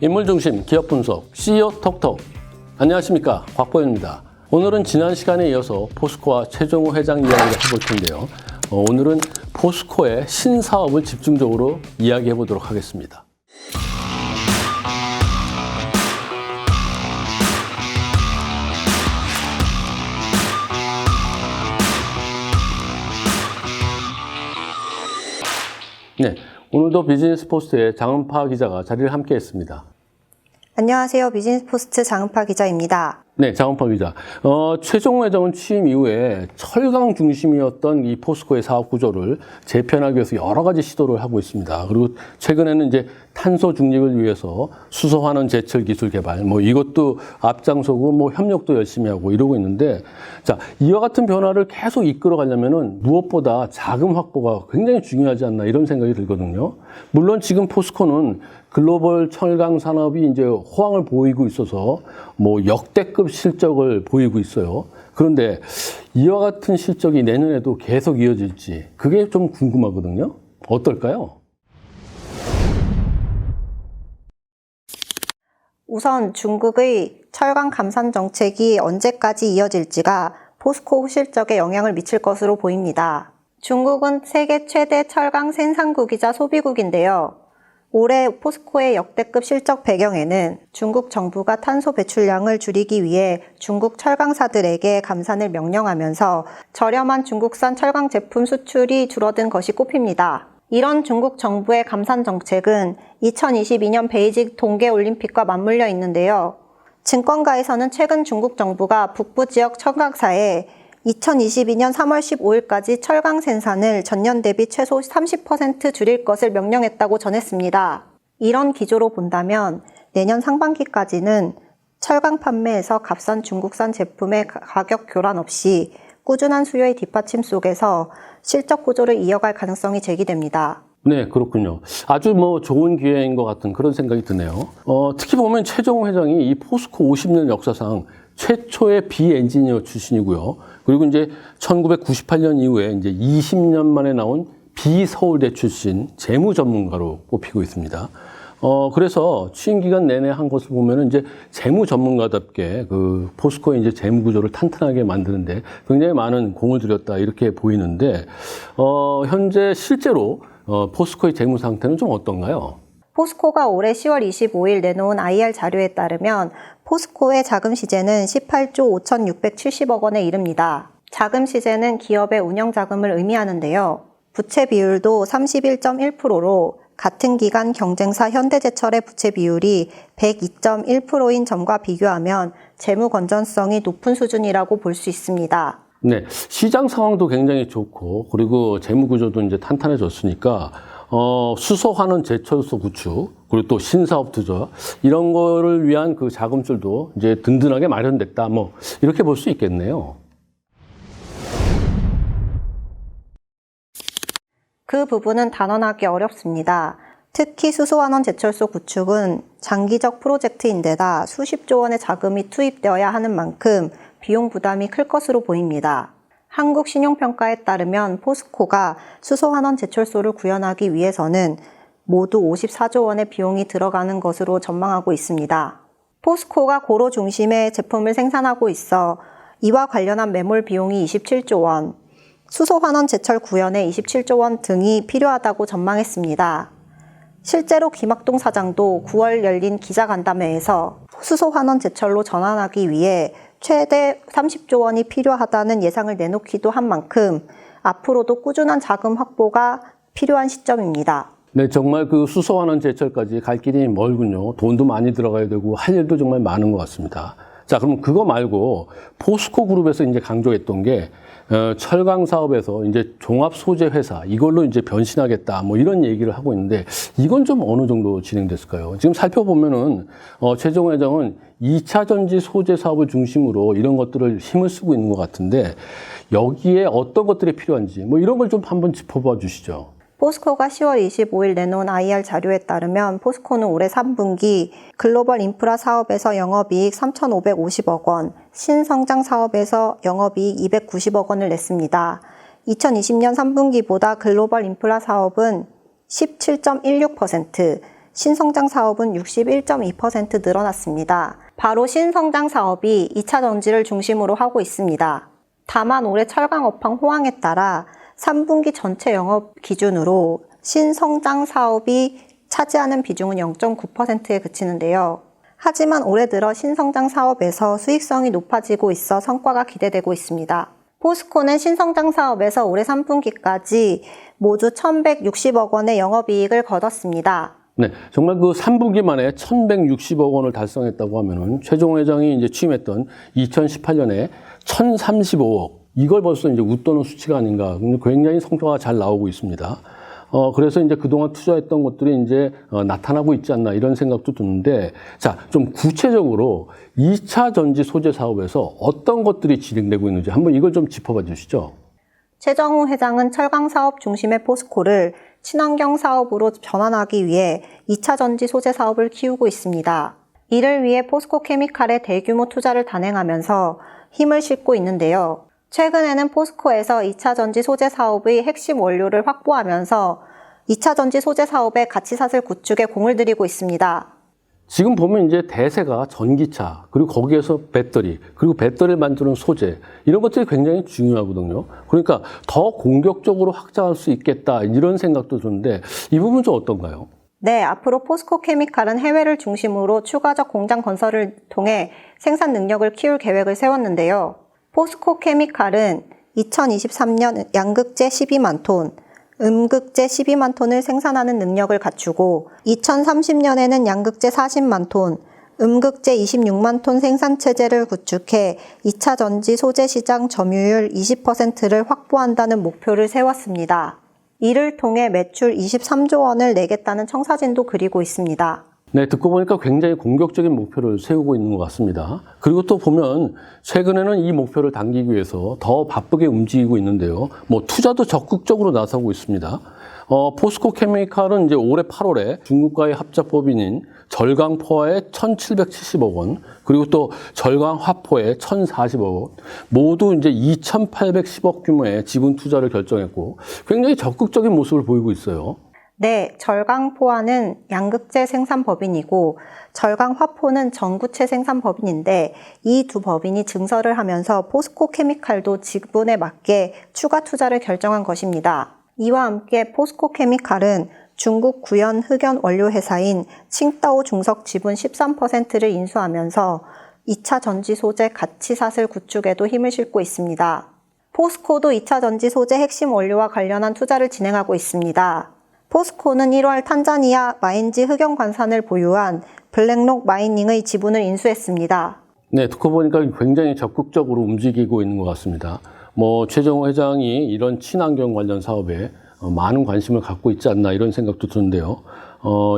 인물중심 기업 분석 CEO 톡톡. 안녕하십니까, 곽보현입니다. 오늘은 지난 시간에 이어서 포스코와 최종호 회장 이야기를 해볼 텐데요. 오늘은 포스코의 신사업을 집중적으로 이야기해 보도록 하겠습니다. 네, 오늘도 비즈니스포스트의 장은파 기자가 자리를 함께 했습니다. 안녕하세요. 비즈니스포스트 장은파 기자입니다. 네, 장은파 기자. 최종호 회장은 취임 이후에 철강 중심이었던 이 포스코의 사업 구조를 재편하기 위해서 여러 가지 시도를 하고 있습니다. 그리고 최근에는 이제 탄소 중립을 위해서 수소환원 제철 기술 개발, 이것도 앞장서고 협력도 열심히 하고 이러고 있는데, 자, 이와 같은 변화를 계속 이끌어 가려면은 무엇보다 자금 확보가 굉장히 중요하지 않나 이런 생각이 들거든요. 물론 지금 포스코는 글로벌 철강 산업이 이제 호황을 보이고 있어서 역대급 실적을 보이고 있어요. 그런데 이와 같은 실적이 내년에도 계속 이어질지 그게 좀 궁금하거든요. 어떨까요? 우선 중국의 철강 감산 정책이 언제까지 이어질지가 포스코 실적에 영향을 미칠 것으로 보입니다. 중국은 세계 최대 철강 생산국이자 소비국인데요. 올해 포스코의 역대급 실적 배경에는 중국 정부가 탄소 배출량을 줄이기 위해 중국 철강사들에게 감산을 명령하면서 저렴한 중국산 철강 제품 수출이 줄어든 것이 꼽힙니다. 이런 중국 정부의 감산 정책은 2022년 베이징 동계올림픽과 맞물려 있는데요. 증권가에서는 최근 중국 정부가 북부 지역 철강사에 2022년 3월 15일까지 철강 생산을 전년 대비 최소 30% 줄일 것을 명령했다고 전했습니다. 이런 기조로 본다면 내년 상반기까지는 철강 판매에서 값싼 중국산 제품의 가격 교란 없이 꾸준한 수요의 뒷받침 속에서 실적 구조를 이어갈 가능성이 제기됩니다. 네, 그렇군요. 아주 좋은 기회인 것 같은 그런 생각이 드네요. 특히 보면 최종호 회장이 이 포스코 50년 역사상 최초의 비엔지니어 출신이고요. 그리고 이제 1998년 이후에 이제 20년 만에 나온 비서울대 출신 재무 전문가로 꼽히고 있습니다. 그래서 취임 기간 내내 한 것을 보면은 이제 재무 전문가답게 그 포스코의 이제 재무 구조를 탄탄하게 만드는데 굉장히 많은 공을 들였다 이렇게 보이는데, 현재 실제로 포스코의 재무 상태는 좀 어떤가요? 포스코가 올해 10월 25일 내놓은 IR 자료에 따르면 포스코의 자금 시재는 18조 5,670억 원에 이릅니다. 자금 시재는 기업의 운영 자금을 의미하는데요. 부채 비율도 31.1%로 같은 기간 경쟁사 현대제철의 부채 비율이 102.1%인 점과 비교하면 재무 건전성이 높은 수준이라고 볼 수 있습니다. 네, 시장 상황도 굉장히 좋고 그리고 재무 구조도 이제 탄탄해졌으니까 수소환원 제철소 구축 그리고 또 신사업 투자 이런 거를 위한 그 자금줄도 이제 든든하게 마련됐다 이렇게 볼 수 있겠네요. 그 부분은 단언하기 어렵습니다. 특히 수소환원 제철소 구축은 장기적 프로젝트인데다 수십조 원의 자금이 투입되어야 하는 만큼 비용 부담이 클 것으로 보입니다. 한국신용평가에 따르면 포스코가 수소환원 제철소를 구현하기 위해서는 모두 54조 원의 비용이 들어가는 것으로 전망하고 있습니다. 포스코가 고로 중심의 제품을 생산하고 있어 이와 관련한 매몰 비용이 27조 원, 수소환원 제철 구현에 27조 원 등이 필요하다고 전망했습니다. 실제로 김학동 사장도 9월 열린 기자간담회에서 수소환원 제철로 전환하기 위해 최대 30조 원이 필요하다는 예상을 내놓기도 한 만큼 앞으로도 꾸준한 자금 확보가 필요한 시점입니다. 네, 정말 그 수소환원 제철까지 갈 길이 멀군요. 돈도 많이 들어가야 되고 할 일도 정말 많은 것 같습니다. 자, 그럼 그거 말고 포스코 그룹에서 이제 강조했던 게 철강 사업에서 이제 종합 소재 회사 이걸로 이제 변신하겠다 이런 얘기를 하고 있는데 이건 좀 어느 정도 진행됐을까요? 지금 살펴보면은 최종호 회장은 2차 전지 소재 사업을 중심으로 이런 것들을 힘을 쓰고 있는 것 같은데 여기에 어떤 것들이 필요한지 이런 걸 좀 한번 짚어봐 주시죠. 포스코가 10월 25일 내놓은 IR 자료에 따르면 포스코는 올해 3분기 글로벌 인프라 사업에서 영업이익 3,550억 원, 신성장 사업에서 영업이익 290억 원을 냈습니다. 2020년 3분기보다 글로벌 인프라 사업은 17.16%, 신성장 사업은 61.2% 늘어났습니다. 바로 신성장 사업이 2차 전지를 중심으로 하고 있습니다. 다만 올해 철강 업황 호황에 따라 3분기 전체 영업 기준으로 신성장 사업이 차지하는 비중은 0.9%에 그치는데요. 하지만 올해 들어 신성장 사업에서 수익성이 높아지고 있어 성과가 기대되고 있습니다. 포스코는 신성장 사업에서 올해 3분기까지 모두 1,160억 원의 영업이익을 거뒀습니다. 네, 정말 그 3분기 만에 1,160억 원을 달성했다고 하면은 최종 회장이 이제 취임했던 2018년에 1,035억, 이걸 벌써 이제 웃도는 수치가 아닌가. 굉장히 성과가 잘 나오고 있습니다. 그래서 이제 그동안 투자했던 것들이 이제 나타나고 있지 않나 이런 생각도 드는데, 자, 좀 구체적으로 2차 전지 소재 사업에서 어떤 것들이 진행되고 있는지 한번 이걸 좀 짚어봐 주시죠. 최정우 회장은 철강 사업 중심의 포스코를 친환경 사업으로 전환하기 위해 2차 전지 소재 사업을 키우고 있습니다. 이를 위해 포스코 케미칼에 대규모 투자를 단행하면서 힘을 싣고 있는데요. 최근에는 포스코에서 2차 전지 소재 사업의 핵심 원료를 확보하면서 2차 전지 소재 사업의 가치사슬 구축에 공을 들이고 있습니다. 지금 보면 이제 대세가 전기차, 그리고 거기에서 배터리, 그리고 배터리를 만드는 소재, 이런 것들이 굉장히 중요하거든요. 그러니까 더 공격적으로 확장할 수 있겠다, 이런 생각도 드는데, 이 부분은 좀 어떤가요? 네, 앞으로 포스코 케미칼은 해외를 중심으로 추가적 공장 건설을 통해 생산 능력을 키울 계획을 세웠는데요. 포스코 케미칼은 2023년 양극재 12만 톤, 음극재 12만 톤을 생산하는 능력을 갖추고 2030년에는 양극재 40만 톤, 음극재 26만 톤 생산 체제를 구축해 2차 전지 소재 시장 점유율 20%를 확보한다는 목표를 세웠습니다. 이를 통해 매출 23조 원을 내겠다는 청사진도 그리고 있습니다. 네, 듣고 보니까 굉장히 공격적인 목표를 세우고 있는 것 같습니다. 그리고 또 보면 최근에는 이 목표를 당기기 위해서 더 바쁘게 움직이고 있는데요. 투자도 적극적으로 나서고 있습니다. 포스코 케미칼은 이제 올해 8월에 중국과의 합작 법인인 절강포화에 1,770억 원, 그리고 또 절강화포에 1,040억 원, 모두 이제 2,810억 규모의 지분 투자를 결정했고 굉장히 적극적인 모습을 보이고 있어요. 네, 절강포화는 양극재 생산 법인이고 절강화포는 전구체 생산 법인인데 이 두 법인이 증설을 하면서 포스코 케미칼도 지분에 맞게 추가 투자를 결정한 것입니다. 이와 함께 포스코 케미칼은 중국 구연 흑연 원료 회사인 칭따오 중석 지분 13%를 인수하면서 2차 전지 소재 가치사슬 구축에도 힘을 싣고 있습니다. 포스코도 2차 전지 소재 핵심 원료와 관련한 투자를 진행하고 있습니다. 포스코는 1월 탄자니아 마인지 흑연 관산을 보유한 블랙록 마이닝의 지분을 인수했습니다. 네, 듣고 보니까 굉장히 적극적으로 움직이고 있는 것 같습니다. 최정우 회장이 이런 친환경 관련 사업에 많은 관심을 갖고 있지 않나 이런 생각도 드는데요.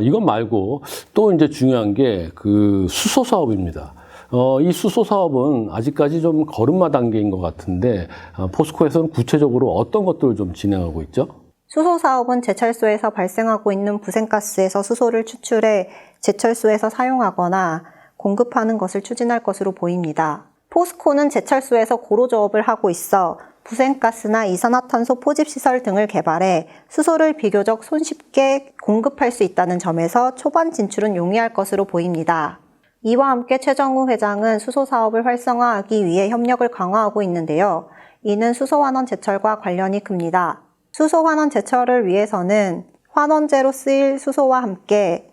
이것 말고 또 이제 중요한 게 그 수소 사업입니다. 이 수소 사업은 아직까지 좀 걸음마 단계인 것 같은데 포스코에서는 구체적으로 어떤 것들을 좀 진행하고 있죠? 수소 사업은 제철소에서 발생하고 있는 부생가스에서 수소를 추출해 제철소에서 사용하거나 공급하는 것을 추진할 것으로 보입니다. 포스코는 제철소에서 고로조업을 하고 있어 부생가스나 이산화탄소 포집시설 등을 개발해 수소를 비교적 손쉽게 공급할 수 있다는 점에서 초반 진출은 용이할 것으로 보입니다. 이와 함께 최정우 회장은 수소 사업을 활성화하기 위해 협력을 강화하고 있는데요. 이는 수소환원 제철과 관련이 큽니다. 수소환원 제철을 위해서는 환원제로 쓰일 수소와 함께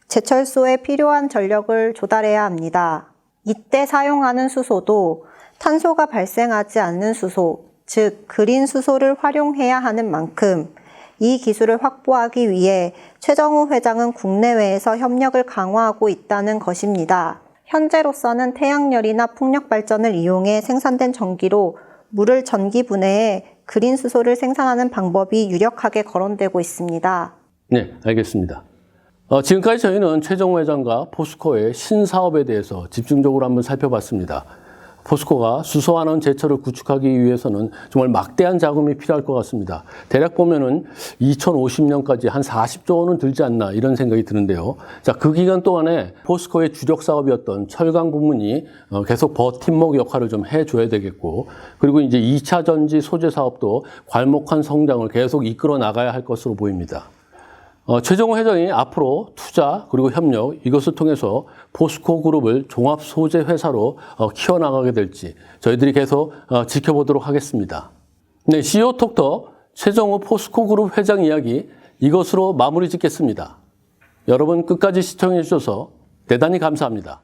제철소에 필요한 전력을 조달해야 합니다. 이때 사용하는 수소도 탄소가 발생하지 않는 수소, 즉 그린 수소를 활용해야 하는 만큼 이 기술을 확보하기 위해 최정우 회장은 국내외에서 협력을 강화하고 있다는 것입니다. 현재로서는 태양열이나 풍력 발전을 이용해 생산된 전기로 물을 전기 분해해 그린 수소를 생산하는 방법이 유력하게 거론되고 있습니다. 네, 알겠습니다. 지금까지 저희는 최정우 회장과 포스코의 신사업에 대해서 집중적으로 한번 살펴봤습니다. 포스코가 수소환원 제철을 구축하기 위해서는 정말 막대한 자금이 필요할 것 같습니다. 대략 보면은 2050년까지 한 40조 원은 들지 않나 이런 생각이 드는데요. 자, 그 기간 동안에 포스코의 주력 사업이었던 철강 부문이 계속 버팀목 역할을 좀 해줘야 되겠고, 그리고 이제 2차 전지 소재 사업도 괄목한 성장을 계속 이끌어 나가야 할 것으로 보입니다. 최정호 회장이 앞으로 투자 그리고 협력 이것을 통해서 포스코 그룹을 종합 소재 회사로 키워나가게 될지 저희들이 계속 지켜보도록 하겠습니다. 네, CEO 톡톡 최정호 포스코 그룹 회장 이야기 이것으로 마무리 짓겠습니다. 여러분 끝까지 시청해 주셔서 대단히 감사합니다.